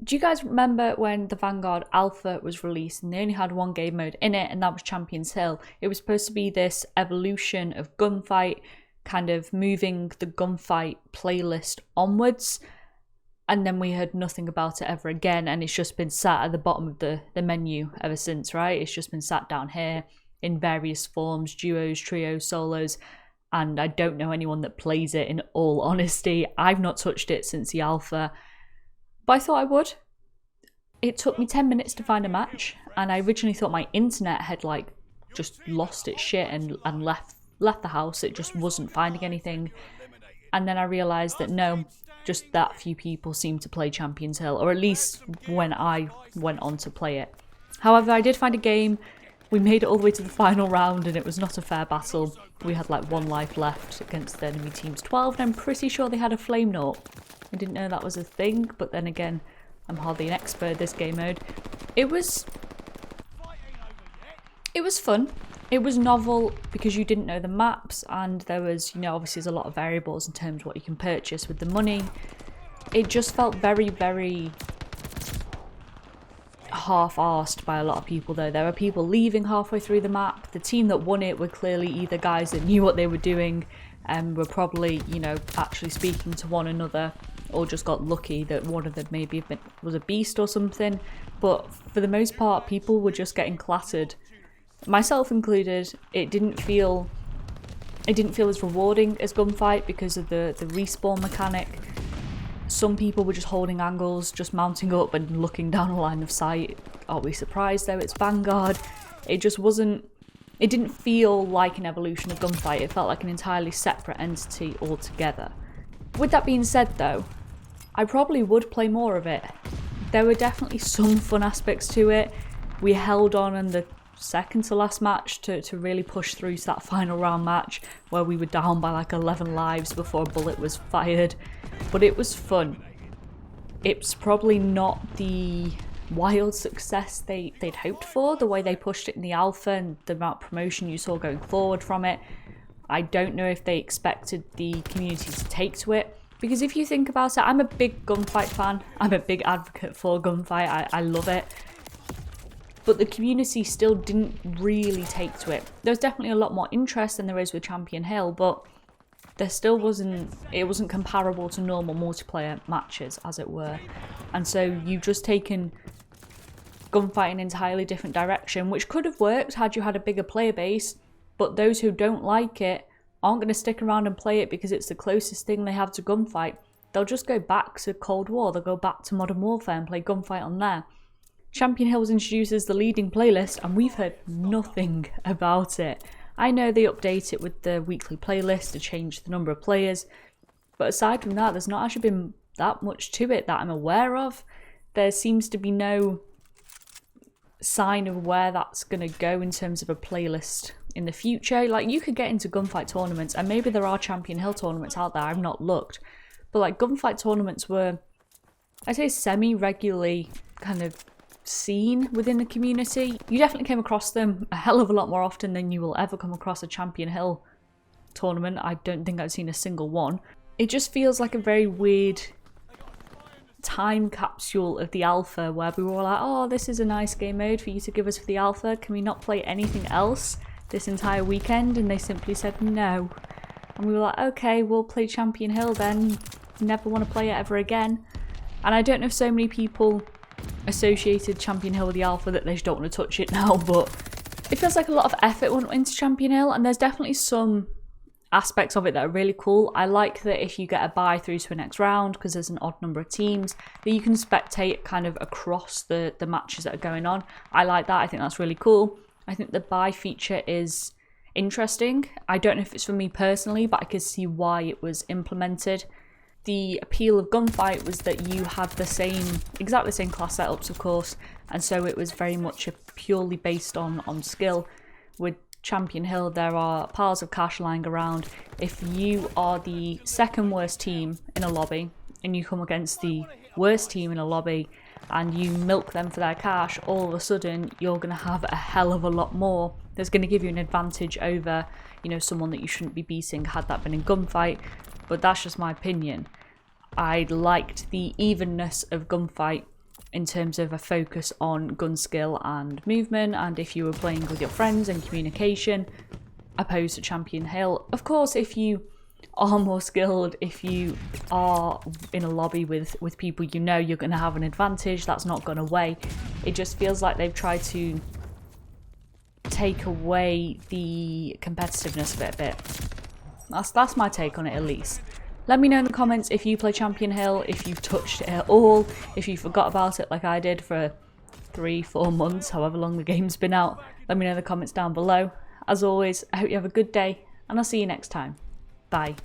Do you guys remember when the Vanguard Alpha was released and they only had one game mode in it, and that was Champions Hill? It was supposed to be this evolution of gunfight, kind of moving the gunfight playlist onwards, and then we heard nothing about it ever again, and it's just been sat at the bottom of the menu ever since, right? It's just been sat down here in various forms, duos, trios, solos, and I don't know anyone that plays it, in all honesty. I've not touched it since the alpha, but I thought I would. It took me 10 minutes to find a match, and I originally thought my internet had like just lost its shit and left the house. It just wasn't finding anything. And then I realised that no, just that few people seem to play Champions Hill, or at least when I went on to play it. However, I did find a game. We made it all the way to the final round, and it was not a fair battle. We had like 1 life left against the enemy team's 12, and I'm pretty sure they had a flame knot. I didn't know that was a thing, but then again, I'm hardly an expert at this game mode. It was fun. It was novel because you didn't know the maps, and there was, obviously there's a lot of variables in terms of what you can purchase with the money. It just felt very, very half-arsed by a lot of people though. There were people leaving halfway through the map. The team that won it were clearly either guys that knew what they were doing and were probably, actually speaking to one another, or just got lucky that one of them maybe was a beast or something. But for the most part, people were just getting clattered, myself included. It didn't feel as rewarding as gunfight because of the respawn mechanic. Some people were just holding angles, just mounting up and looking down a line of sight. Are we surprised though? It's Vanguard. It didn't feel like an evolution of gunfight. It felt like an entirely separate entity altogether. With that being said though, I probably would play more of it. There were definitely some fun aspects to it. We held on in the second to last match to really push through to that final round match where we were down by like 11 lives before a bullet was fired. But it was fun. It's probably not the wild success they'd hoped for, the way they pushed it in the alpha and the amount of promotion you saw going forward from it. I don't know if they expected the community to take to it. Because if you think about it, I'm a big gunfight fan. I'm a big advocate for gunfight. I love it. But the community still didn't really take to it. There was definitely a lot more interest than there is with Champion Hill, but there still wasn't comparable to normal multiplayer matches, as it were. And so you've just taken gunfight in an entirely different direction, which could have worked had you had a bigger player base, but those who don't like it aren't going to stick around and play it because it's the closest thing they have to gunfight. They'll just go back to Cold War, they'll go back to Modern Warfare and play gunfight on there. Champion Hill was introduced as the leading playlist and we've heard nothing about it. I know they update it with the weekly playlist to change the number of players, but aside from that, there's not actually been that much to it that I'm aware of. There seems to be no sign of where that's going to go in terms of a playlist in the future. Like, you could get into gunfight tournaments, and maybe there are Champion Hill tournaments out there, I've not looked, but like gunfight tournaments were, I'd say, semi-regularly kind of seen within the community. You definitely came across them a hell of a lot more often than you will ever come across a Champion Hill tournament. I don't think I've seen a single one. It just feels like a very weird time capsule of the alpha where we were all like, oh, this is a nice game mode for you to give us for the alpha. Can we not play anything else this entire weekend? And they simply said no. And we were like, okay, we'll play Champion Hill then. Never want to play it ever again. And I don't know if so many people associated Champion Hill with the alpha that they just don't want to touch it now, but it feels like a lot of effort went into Champion Hill, and there's definitely some aspects of it that are really cool. I like that if you get a bye through to a next round, because there's an odd number of teams, that you can spectate kind of across the matches that are going on. I like that. I think that's really cool. I think the bye feature is interesting. I don't know if it's for me personally, but I can see why it was implemented. The appeal of gunfight was that you had exactly the same class setups, of course, and so it was very much purely based on skill. With Champion Hill, there are piles of cash lying around. If you are the second worst team in a lobby and you come against the worst team in a lobby and you milk them for their cash, all of a sudden you're going to have a hell of a lot more. That's going to give you an advantage over, someone that you shouldn't be beating had that been in gunfight. But that's just my opinion. I liked the evenness of gunfight in terms of a focus on gun skill and movement, and if you were playing with your friends and communication, opposed to Champion Hill. Of course, if you are more skilled, if you are in a lobby with people you know, you're going to have an advantage. That's not gone away. It just feels like they've tried to take away the competitiveness of it a bit. That's my take on it, at least. Let me know in the comments if you play Champion Hill, if you've touched it at all, if you forgot about it like I did for 3-4 months, however long the game's been out. Let me know in the comments down below. As always, I hope you have a good day, and I'll see you next time. Bye.